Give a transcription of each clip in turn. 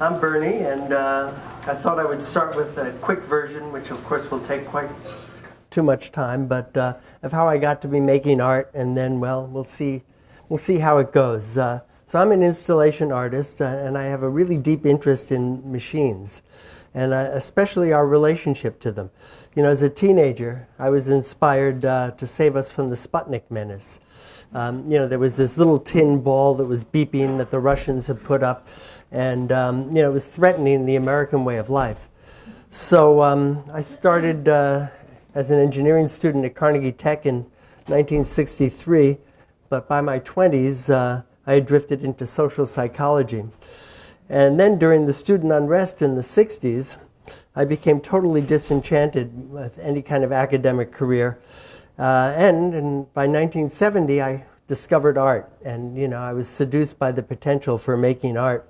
I'm Bernie, and I thought I would start with a quick version, which of course will take quite too much time, but of how I got to be making art, and then, well, we'll see how it goes. So I'm an installation artist, and I have a really deep interest in machines, and especially our relationship to them. You know, as a teenager, I was inspired to save us from the Sputnik menace. There was this little tin ball that was beeping that the Russians had put up, and it was threatening the American way of life. So I started as an engineering student at Carnegie Tech in 1963, but by my 20s, I had drifted into social psychology. And then during the student unrest in the 60s, I became totally disenchanted with any kind of academic career. And by 1970, I discovered art, and I was seduced by the potential for making art.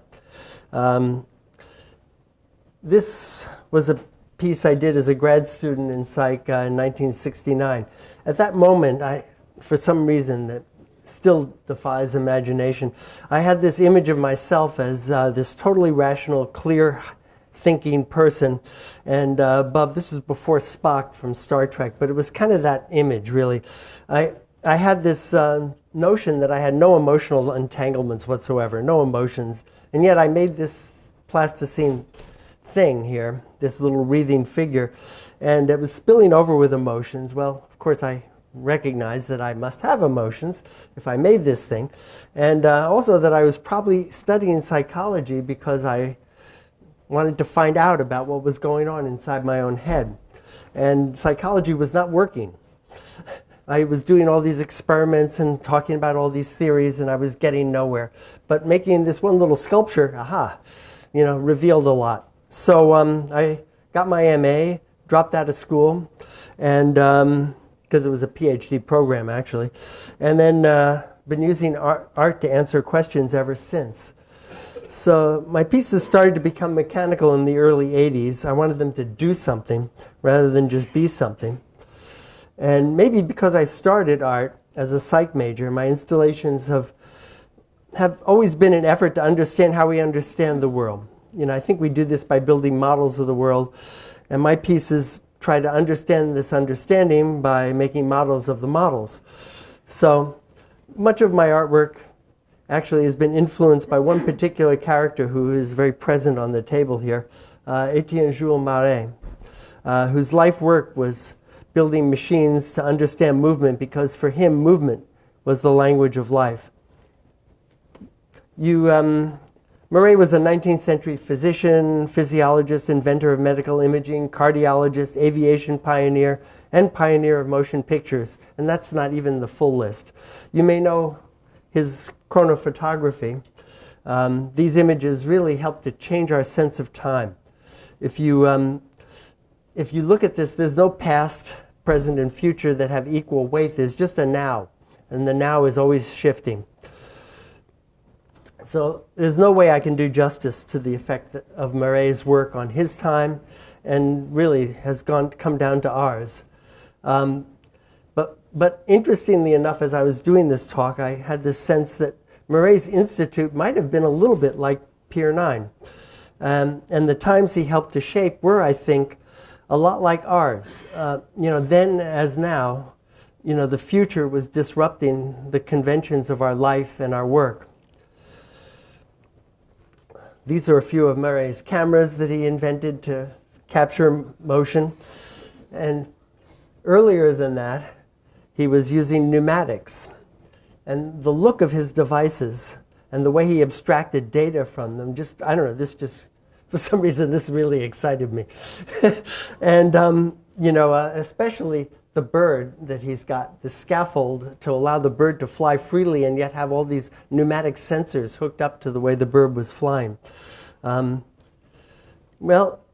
This was a piece I did as a grad student in psych in 1969. At that moment, for some reason that still defies imagination, I had this image of myself as this totally rational, clear thinking person, and above, this was before Spock from Star Trek, but it was kind of that image, really. I had this notion that I had no emotional entanglements whatsoever, no emotions, and yet I made this plasticine thing here, this little wreathing figure, and it was spilling over with emotions. Well, of course, I recognized that I must have emotions if I made this thing, and also that I was probably studying psychology because I wanted to find out about what was going on inside my own head. And psychology was not working. I was doing all these experiments and talking about all these theories, and I was getting nowhere. But making this one little sculpture, revealed a lot. So I got my MA, dropped out of school, and because it was a PhD program, actually, and then been using art to answer questions ever since. So my pieces started to become mechanical in the early 80s. I wanted them to do something rather than just be something. And maybe because I started art as a psych major, my installations have always been an effort to understand how we understand the world. I think we do this by building models of the world, and my pieces try to understand this understanding by making models of the models. So much of my artwork actually has been influenced by one particular character who is very present on the table here, Etienne Jules Marais, whose life work was building machines to understand movement, because for him, movement was the language of life. Marais was a 19th century physician, physiologist, inventor of medical imaging, cardiologist, aviation pioneer, and pioneer of motion pictures. And that's not even the full list. You may know his chronophotography. These images really help to change our sense of time. If you look at this, there's no past, present, and future that have equal weight. There's just a now, and the now is always shifting. So there's no way I can do justice to the effect of Marais' work on his time, and really has come down to ours. But interestingly enough, as I was doing this talk, I had this sense that Marais' Institute might have been a little bit like Pier 9. And the times he helped to shape were, I think, a lot like ours. Then as now, the future was disrupting the conventions of our life and our work. These are a few of Marais' cameras that he invented to capture motion. And earlier than that, he was using pneumatics. And the look of his devices and the way he abstracted data from them, for some reason, this really excited me. And, especially the bird that he's got, the scaffold to allow the bird to fly freely and yet have all these pneumatic sensors hooked up to the way the bird was flying. About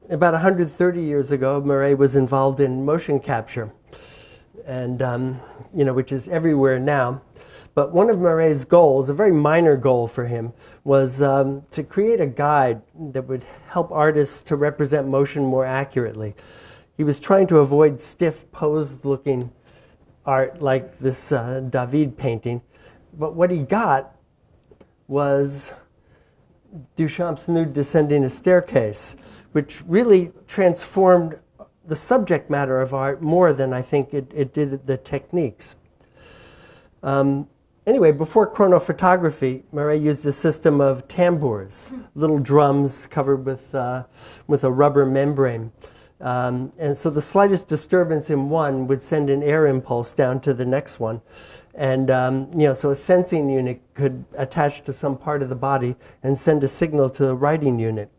130 years ago, Marais was involved in motion capture, and which is everywhere now. But one of Marais' goals, a very minor goal for him, was to create a guide that would help artists to represent motion more accurately. He was trying to avoid stiff, posed-looking art like this David painting. But what he got was Duchamp's nude descending a staircase, which really transformed the subject matter of art more than I think it did the techniques. Anyway, before chronophotography, Marais used a system of tambours, little drums covered with a rubber membrane. And so the slightest disturbance in one would send an air impulse down to the next one. And so a sensing unit could attach to some part of the body and send a signal to the writing unit.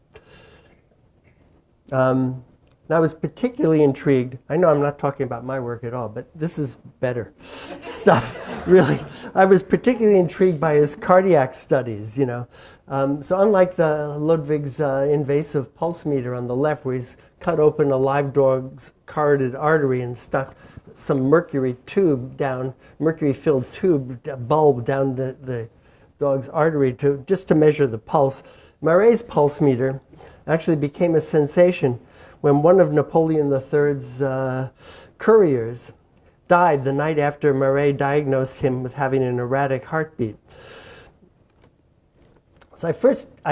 And I was particularly intrigued. I know I'm not talking about my work at all, but this is better stuff, really. I was particularly intrigued by his cardiac studies, So unlike the Ludwig's invasive pulse meter on the left, where he's cut open a live dog's carotid artery and stuck some mercury-filled tube, a bulb down the dog's artery just to measure the pulse, Marais' pulse meter actually became a sensation when one of Napoleon III's couriers died the night after Marais diagnosed him with having an erratic heartbeat. So I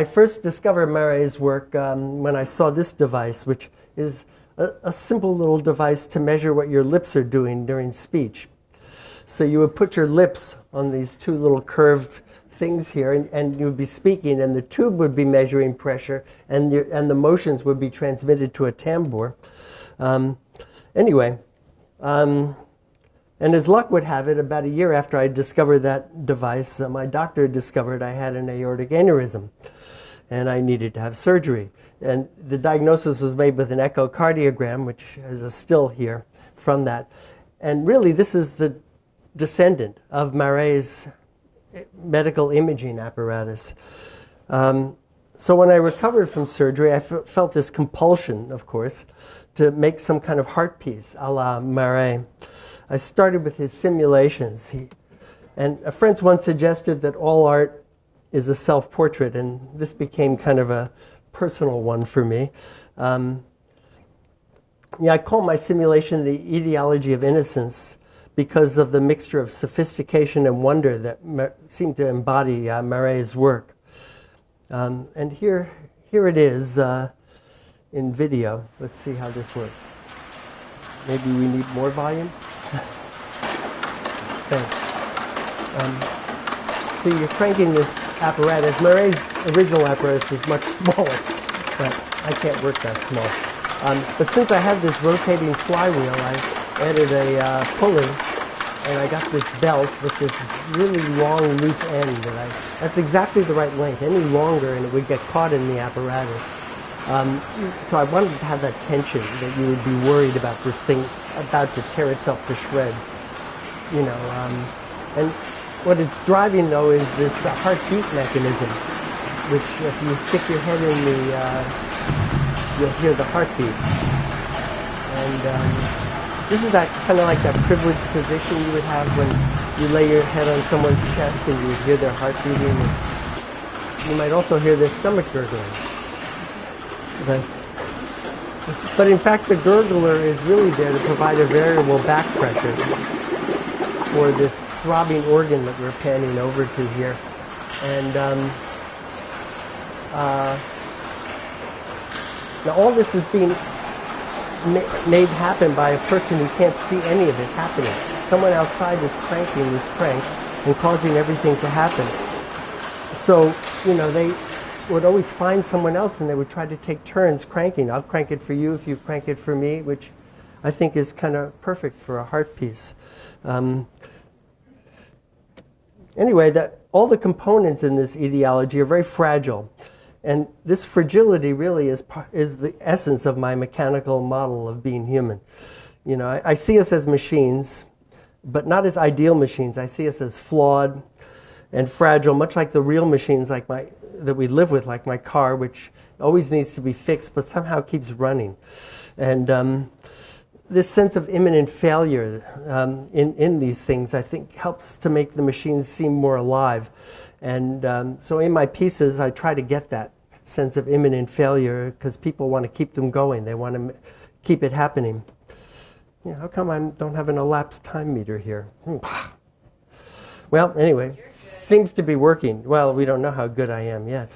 first discovered Marais' work when I saw this device, which is a simple little device to measure what your lips are doing during speech. So you would put your lips on these two little curved things here, and you would be speaking, and the tube would be measuring pressure, and the motions would be transmitted to a tambour. And as luck would have it, about a year after I discovered that device, my doctor discovered I had an aortic aneurysm, and I needed to have surgery. And the diagnosis was made with an echocardiogram, which is a still here from that. And really, this is the descendant of Marais' medical imaging apparatus. So when I recovered from surgery, I felt this compulsion, of course, to make some kind of heart piece a la Marais. I started with his simulations. And a friend once suggested that all art is a self-portrait, and this became kind of a personal one for me. I call my simulation the ideology of innocence, because of the mixture of sophistication and wonder that seemed to embody Marais' work. And here it is in video. Let's see how this works. Maybe we need more volume? Thanks. So you're cranking this apparatus. Marais' original apparatus was much smaller, but I can't work that small. But since I have this rotating flywheel, I added a pulley, and I got this belt with this really long loose end that's exactly the right length. Any longer and it would get caught in the apparatus. So I wanted to have that tension, that you would be worried about this thing about to tear itself to shreds. And what it's driving though is this heartbeat mechanism, which if you stick your head in you'll hear the heartbeat. And this is that kind of like that privileged position you would have when you lay your head on someone's chest and you hear their heart beating. And you might also hear their stomach gurgling. But in fact, the gurgler is really there to provide a variable back pressure for this throbbing organ that we're panning over to here. And now all this is being made happen by a person who can't see any of it happening. Someone outside is cranking this crank and causing everything to happen. So, they would always find someone else and they would try to take turns cranking. I'll crank it for you if you crank it for me, which I think is kind of perfect for a heart piece. Anyway, all the components in this ideology are very fragile. And this fragility really is the essence of my mechanical model of being human. I see us as machines, but not as ideal machines. I see us as flawed and fragile, much like the real machines that we live with, like my car, which always needs to be fixed, but somehow keeps running. And this sense of imminent failure in these things, I think, helps to make the machines seem more alive. And so in my pieces, I try to get that sense of imminent failure because people want to keep them going. They want to keep it happening. How come I don't have an elapsed time meter here? Well, anyway, seems to be working. Well, we don't know how good I am yet.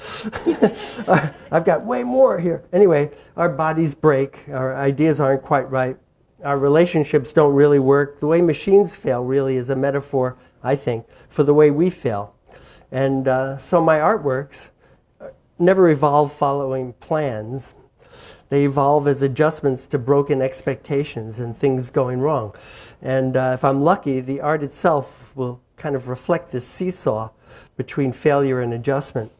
I've got way more here. Anyway, our bodies break. Our ideas aren't quite right. Our relationships don't really work. The way machines fail really is a metaphor, I think, for the way we fail. And so my artworks never evolve following plans. They evolve as adjustments to broken expectations and things going wrong. And if I'm lucky, the art itself will kind of reflect this seesaw between failure and adjustment.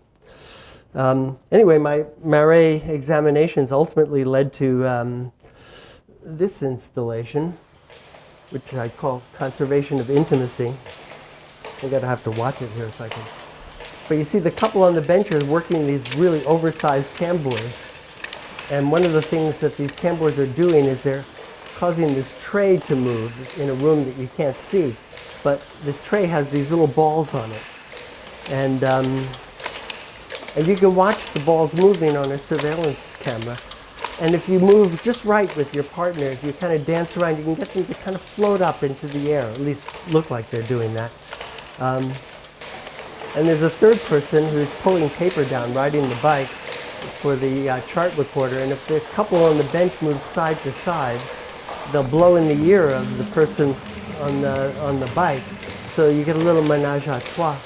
Anyway, my Marais examinations ultimately led to this installation, which I call Conservation of Intimacy. I'm going to have to watch it here if I can. But you see the couple on the bench are working these really oversized tambours. And one of the things that these tambours are doing is they're causing this tray to move in a room that you can't see. But this tray has these little balls on it. And you can watch the balls moving on a surveillance camera. And if you move just right with your partner, if you kind of dance around, you can get them to kind of float up into the air, at least look like they're doing that. And there's a third person who's pulling paper down, riding the bike for the chart recorder. And if the couple on the bench moves side to side, they'll blow in the ear of the person on the bike. So you get a little ménage à trois.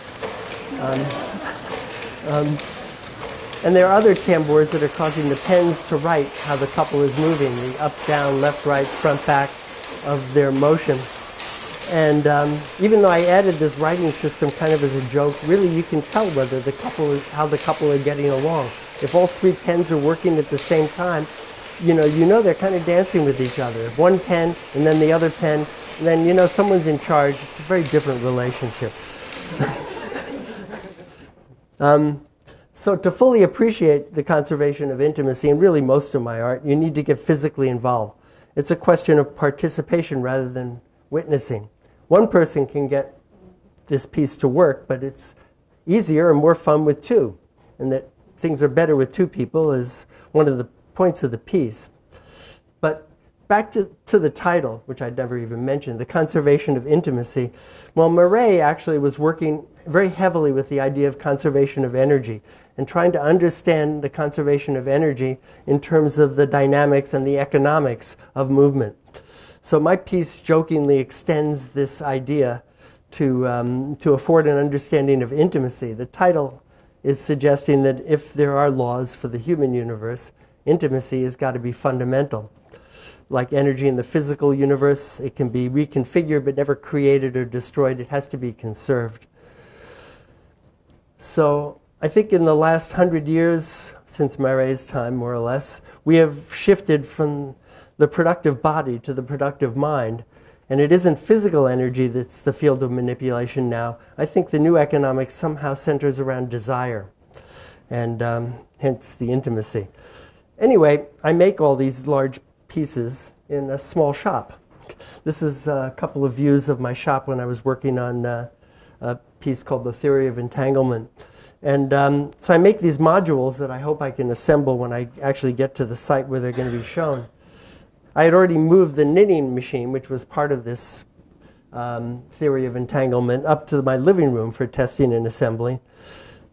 And there are other tambours that are causing the pens to write how the couple is moving, the up, down, left, right, front, back of their motion. And even though I added this writing system kind of as a joke, really you can tell whether how the couple are getting along. If all three pens are working at the same time, you know they're kind of dancing with each other. If one pen and then the other pen, then someone's in charge. It's a very different relationship. So to fully appreciate the conservation of intimacy, and really most of my art, you need to get physically involved. It's a question of participation rather than witnessing. One person can get this piece to work, but it's easier and more fun with two. And that things are better with two people is one of the points of the piece. But back to the title, which I'd never even mentioned, the conservation of intimacy. Well, Marais actually was working very heavily with the idea of conservation of energy and trying to understand the conservation of energy in terms of the dynamics and the economics of movement. So my piece jokingly extends this idea to afford an understanding of intimacy. The title is suggesting that if there are laws for the human universe, intimacy has got to be fundamental. Like energy in the physical universe, it can be reconfigured but never created or destroyed. It has to be conserved. So I think in the last 100 years, since Marais' time more or less, we have shifted from the productive body to the productive mind. And it isn't physical energy that's the field of manipulation now. I think the new economics somehow centers around desire, and hence the intimacy. Anyway, I make all these large pieces in a small shop. This is a couple of views of my shop when I was working on a piece called The Theory of Entanglement. And so I make these modules that I hope I can assemble when I actually get to the site where they're going to be shown. I had already moved the knitting machine, which was part of this theory of entanglement, up to my living room for testing and assembly.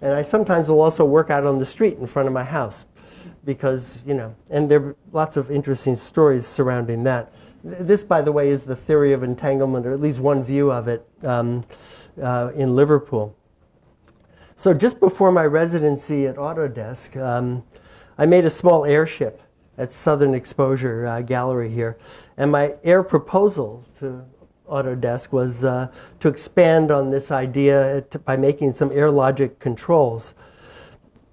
And I sometimes will also work out on the street in front of my house because, and there are lots of interesting stories surrounding that. This, by the way, is the theory of entanglement, or at least one view of it in Liverpool. So just before my residency at Autodesk, I made a small airship at Southern Exposure Gallery here. And my air proposal to Autodesk was to expand on this idea by making some air logic controls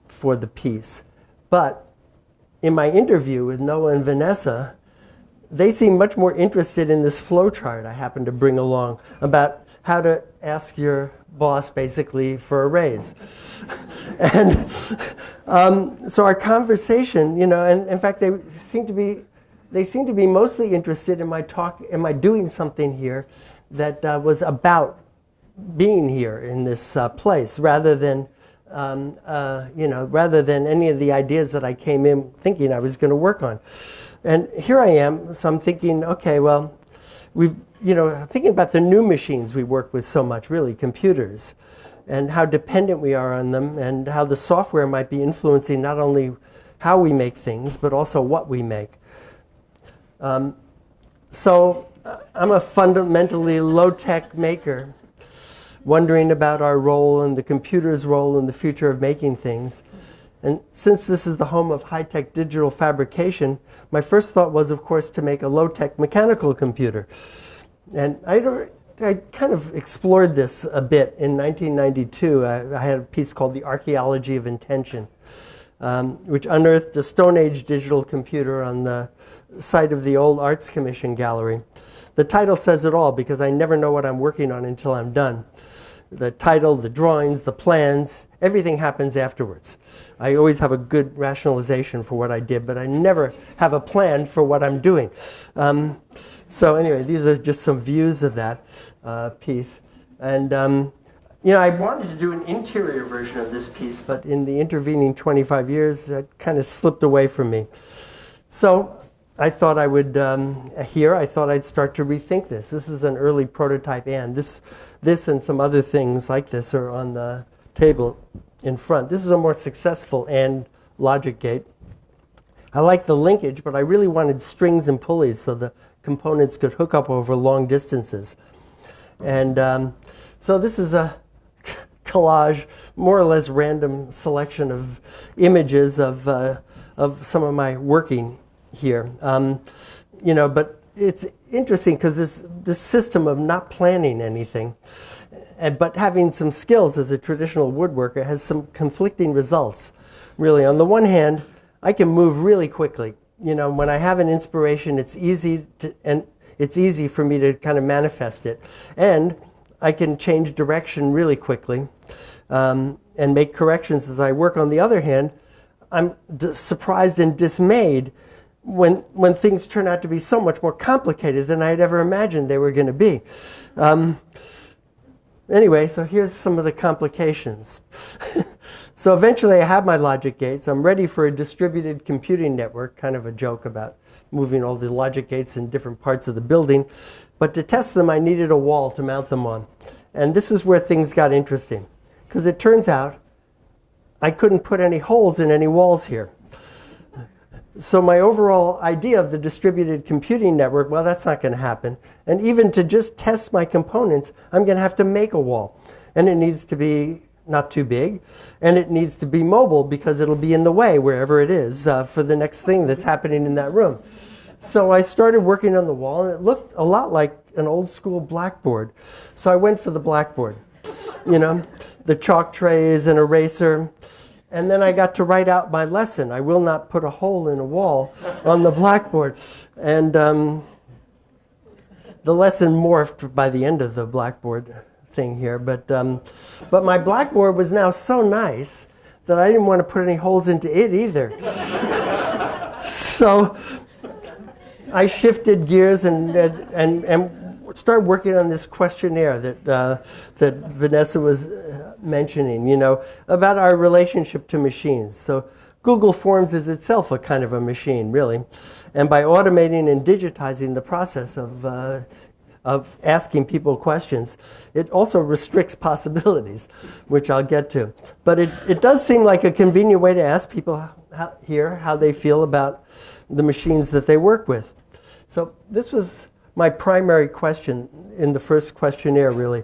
for the piece. But in my interview with Noah and Vanessa, they seem much more interested in this flow chart I happen to bring along about how to ask your boss basically for a raise. And so our conversation, and in fact they seem to be mostly interested in my talk, am I doing something here that was about being here in this place rather than any of the ideas that I came in thinking I was going to work on. And here I am, so I'm thinking, okay, well, we've thinking about the new machines we work with so much, really, computers, and how dependent we are on them, and how the software might be influencing not only how we make things, but also what we make. So I'm a fundamentally low-tech maker, wondering about our role and the computer's role in the future of making things. And since this is the home of high-tech digital fabrication, my first thought was, of course, to make a low-tech mechanical computer. And I kind of explored this a bit in 1992. I had a piece called The Archaeology of Intention, which unearthed a Stone Age digital computer on the site of the old Arts Commission gallery. The title says it all, because I never know what I'm working on until I'm done. The title, the drawings, the plans, everything happens afterwards. I always have a good rationalization for what I did, but I never have a plan for what I'm doing. So anyway, these are just some views of that piece. And I wanted to do an interior version of this piece, but in the intervening 25 years, that kind of slipped away from me. So I thought I would, I thought I'd start to rethink this. This is an early prototype, and this and some other things like this are on the table in front. This is a more successful AND logic gate. I like the linkage, but I really wanted strings and pulleys so the components could hook up over long distances. And so this is a collage, more or less random selection of images of some of my working here. But it's interesting because this system of not planning anything, but having some skills as a traditional woodworker has some conflicting results, really. On the one hand, I can move really quickly. When I have an inspiration, it's easy for me to kind of manifest it. And I can change direction really quickly and make corrections as I work. On the other hand, I'm surprised and dismayed when things turn out to be so much more complicated than I had ever imagined they were going to be. Anyway, so here's some of the complications. So eventually I have my logic gates. I'm ready for a distributed computing network, kind of a joke about moving all the logic gates in different parts of the building. But to test them, I needed a wall to mount them on. And this is where things got interesting, because it turns out I couldn't put any holes in any walls here. So my overall idea of the distributed computing network, well, that's not going to happen. And even to just test my components, I'm going to have to make a wall. And it needs to be not too big, and it needs to be mobile because it'll be in the way wherever it is for the next thing that's happening in that room. So I started working on the wall, and it looked a lot like an old school blackboard. So I went for the blackboard, the chalk trays, an eraser. And then I got to write out my lesson. I will not put a hole in a wall on the blackboard. And the lesson morphed by the end of the blackboard thing here. But my blackboard was now so nice that I didn't want to put any holes into it either. So I shifted gears and started working on this questionnaire that Vanessa was mentioning, about our relationship to machines. So Google Forms is itself a kind of a machine, really. And by automating and digitizing the process of asking people questions, it also restricts possibilities, which I'll get to. But it does seem like a convenient way to ask people how they feel about the machines that they work with. So this was my primary question in the first questionnaire, really.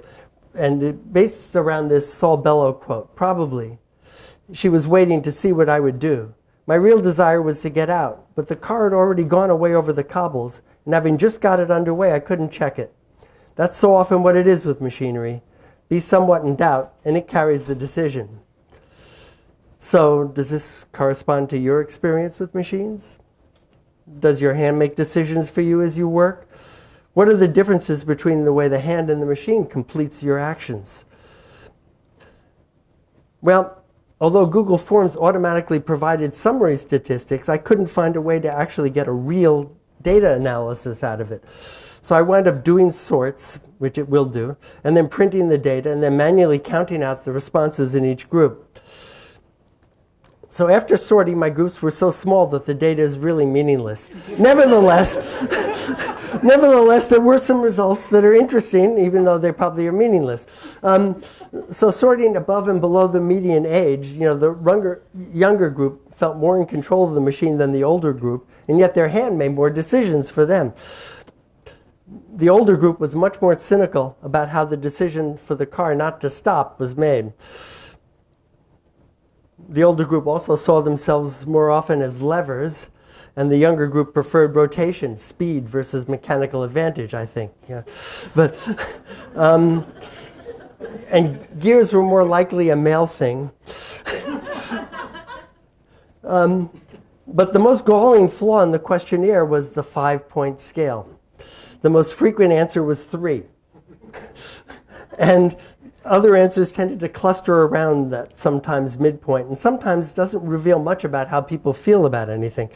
And it based around this Saul Bellow quote. Probably, she was waiting to see what I would do. My real desire was to get out, but the car had already gone away over the cobbles, and having just got it underway, I couldn't check it. That's so often what it is with machinery. Be somewhat in doubt, and it carries the decision. So, does this correspond to your experience with machines? Does your hand make decisions for you as you work? What are the differences between the way the hand and the machine completes your actions? Well, although Google Forms automatically provided summary statistics, I couldn't find a way to actually get a real data analysis out of it. So I wound up doing sorts, which it will do, and then printing the data, and then manually counting out the responses in each group. So after sorting, my groups were so small that the data is really meaningless. Nevertheless, there were some results that are interesting, even though they probably are meaningless. So sorting above and below the median age, the younger group felt more in control of the machine than the older group, and yet their hand made more decisions for them. The older group was much more cynical about how the decision for the car not to stop was made. The older group also saw themselves more often as levers, and the younger group preferred rotation, speed versus mechanical advantage, I think. Yeah. But and gears were more likely a male thing. But the most galling flaw in the questionnaire was the 5-point scale. The most frequent answer was 3. And other answers tended to cluster around that sometimes midpoint, and sometimes doesn't reveal much about how people feel about anything.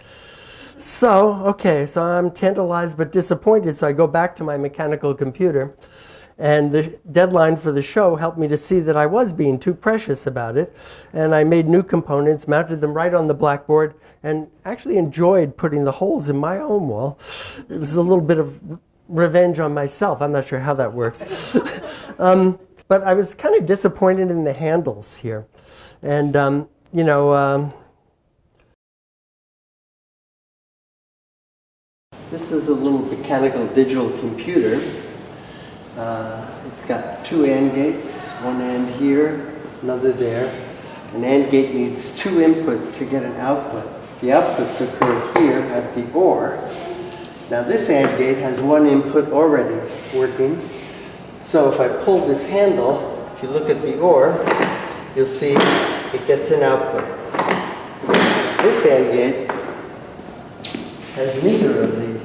So I'm tantalized but disappointed, so I go back to my mechanical computer, and the deadline for the show helped me to see that I was being too precious about it, and I made new components, mounted them right on the blackboard, and actually enjoyed putting the holes in my own wall. It was a little bit of revenge on myself. I'm not sure how that works. But I was kind of disappointed in the handles here. And, this is a little mechanical digital computer. It's got 2 AND gates, one AND here, another there. An AND gate needs 2 inputs to get an output. The outputs occur here at the OR. Now this AND gate has 1 input already working. So if I pull this handle, if you look at the OR, you'll see it gets an output. This AND gate has neither of the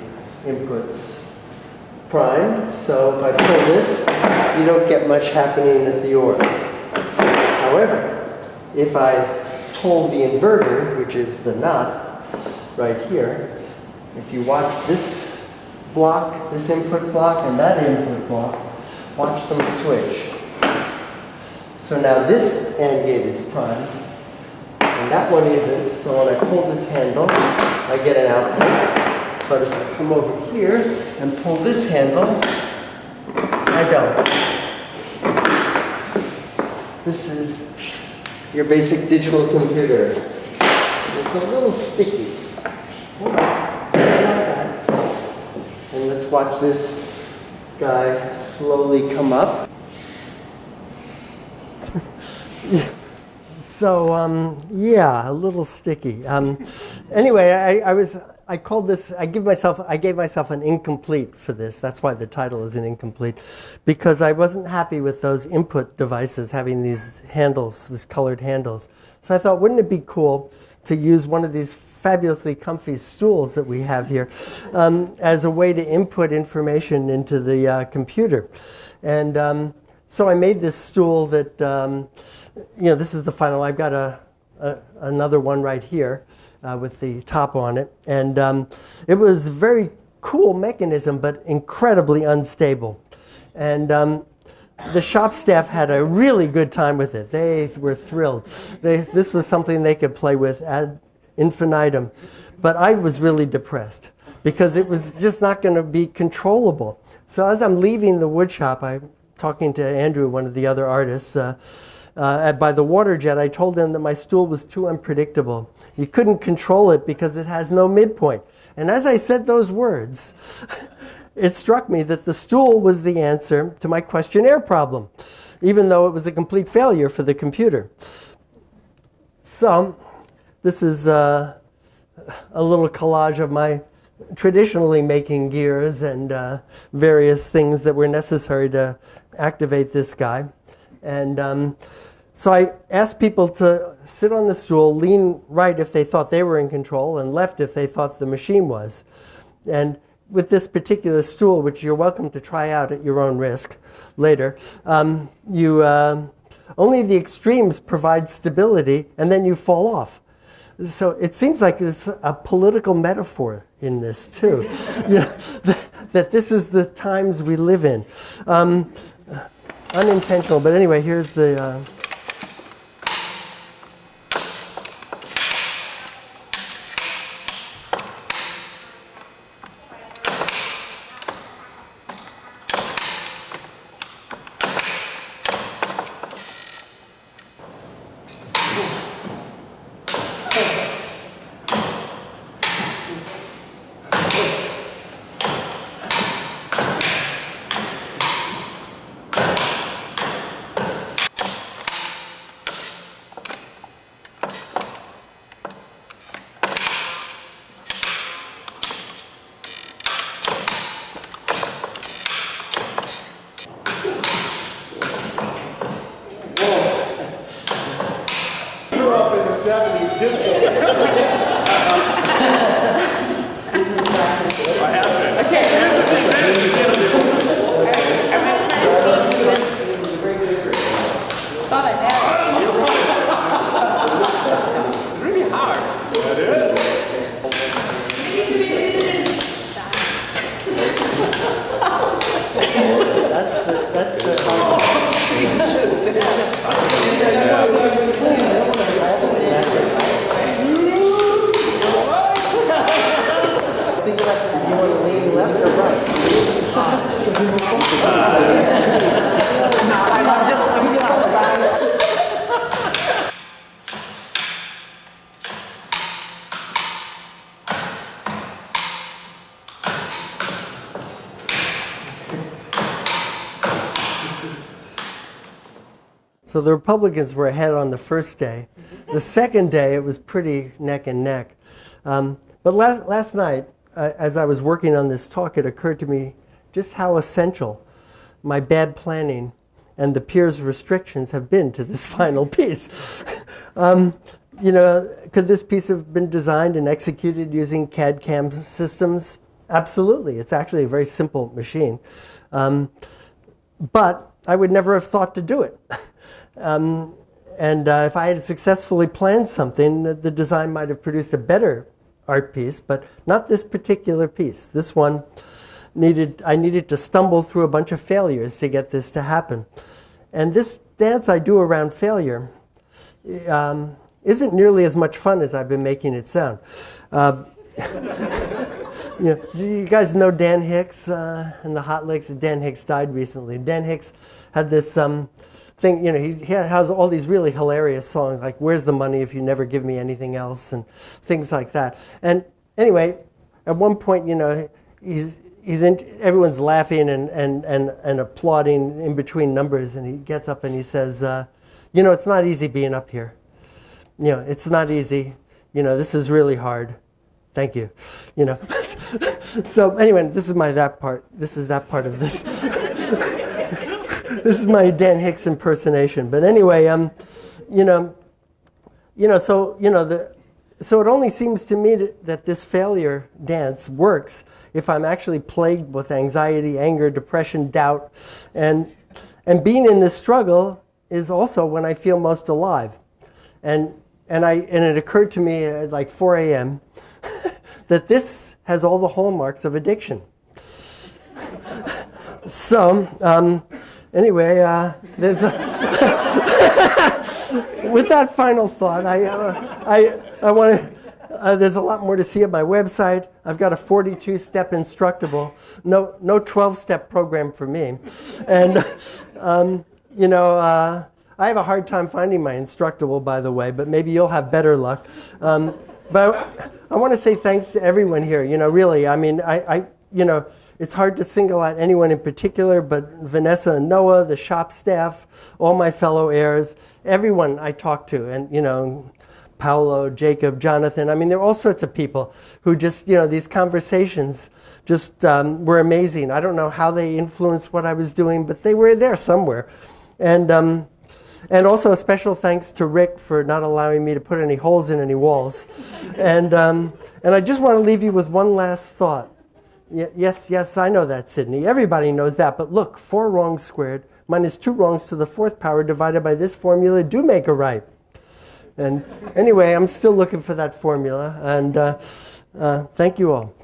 inputs primed, so if I pull this, you don't get much happening at the OR. However, if I pull the inverter, which is the nut right here, if you watch this block, this input block, and that input block, watch them switch. So now this AND gate is primed, and that one isn't. So when I pull this handle, I get an output. But if I come over here and pull this handle, I don't. This is your basic digital computer. It's a little sticky. Hold on. And let's watch this guy slowly come up. So, a little sticky. Anyway, I gave myself an incomplete for this. That's why the title is an incomplete, because I wasn't happy with those input devices having these handles, these colored handles. So I thought, wouldn't it be cool to use one of these fabulously comfy stools that we have here as a way to input information into the computer. And so I made this stool that, this is the final. I've got another one right here with the top on it. And it was a very cool mechanism, but incredibly unstable. And the shop staff had a really good time with it. They were thrilled. This was something they could play with ad infinitum. But I was really depressed because it was just not going to be controllable. So as I'm leaving the wood shop, I'm talking to Andrew, one of the other artists, by the water jet, I told him that my stool was too unpredictable. You couldn't control it because it has no midpoint. And as I said those words, it struck me that the stool was the answer to my questionnaire problem, even though it was a complete failure for the computer. So this is a little collage of my traditionally making gears and various things that were necessary to activate this guy. And so I asked people to sit on the stool, lean right if they thought they were in control, and left if they thought the machine was. And with this particular stool, which you're welcome to try out at your own risk later, only the extremes provide stability, and then you fall off. So it seems like there's a political metaphor in this too, that this is the times we live in. Unintentional, but anyway, here's the 70s disco. Okay, here's the thing. Thought I had it. It's really hard. That is. That's the think about you want to lean left or right? I'm just on the back. So the Republicans were ahead on the first day. The second day, it was pretty neck and neck. But last night, as I was working on this talk, it occurred to me just how essential my bad planning and the Pier's restrictions have been to this final piece. You know, could this piece have been designed and executed using CAD/CAM systems? Absolutely. It's actually a very simple machine. But I would never have thought to do it. If I had successfully planned something, the design might have produced a better art piece, but not this particular piece. This one I needed to stumble through a bunch of failures to get this to happen. And this dance I do around failure isn't nearly as much fun as I've been making it sound. You guys know Dan Hicks and the Hot Licks? Dan Hicks died recently. Dan Hicks had this thing, you know, he has all these really hilarious songs like "Where's the Money If You Never Give Me Anything Else" and things like that. And anyway, at one point, you know, everyone's laughing and applauding in between numbers, and he gets up and he says, you know, it's not easy being up here. You know, it's not easy. You know, this is really hard. Thank you. You know. So anyway, this is that part. This is that part of this. This is my Dan Hicks impersonation. But anyway, so it only seems to me that this failure dance works if I'm actually plagued with anxiety, anger, depression, doubt, and being in this struggle is also when I feel most alive. And it occurred to me at like 4 a.m. that this has all the hallmarks of addiction. So, anyway, there's with that final thought, I want to. There's a lot more to see at my website. I've got a 42-step instructable, no 12-step program for me, and I have a hard time finding my instructable, by the way, but maybe you'll have better luck. But I want to say thanks to everyone here. You know, really, I mean, it's hard to single out anyone in particular, but Vanessa and Noah, the shop staff, all my fellow heirs, everyone I talked to, and, you know, Paolo, Jacob, Jonathan. I mean, there are all sorts of people who just, you know, these conversations just were amazing. I don't know how they influenced what I was doing, but they were there somewhere. And also a special thanks to Rick for not allowing me to put any holes in any walls. And I just want to leave you with one last thought. Yes, I know that, Sydney. Everybody knows that. But look, 4 wrongs squared minus 2 wrongs to the 4th power divided by this formula do make a right. And anyway, I'm still looking for that formula. And thank you all.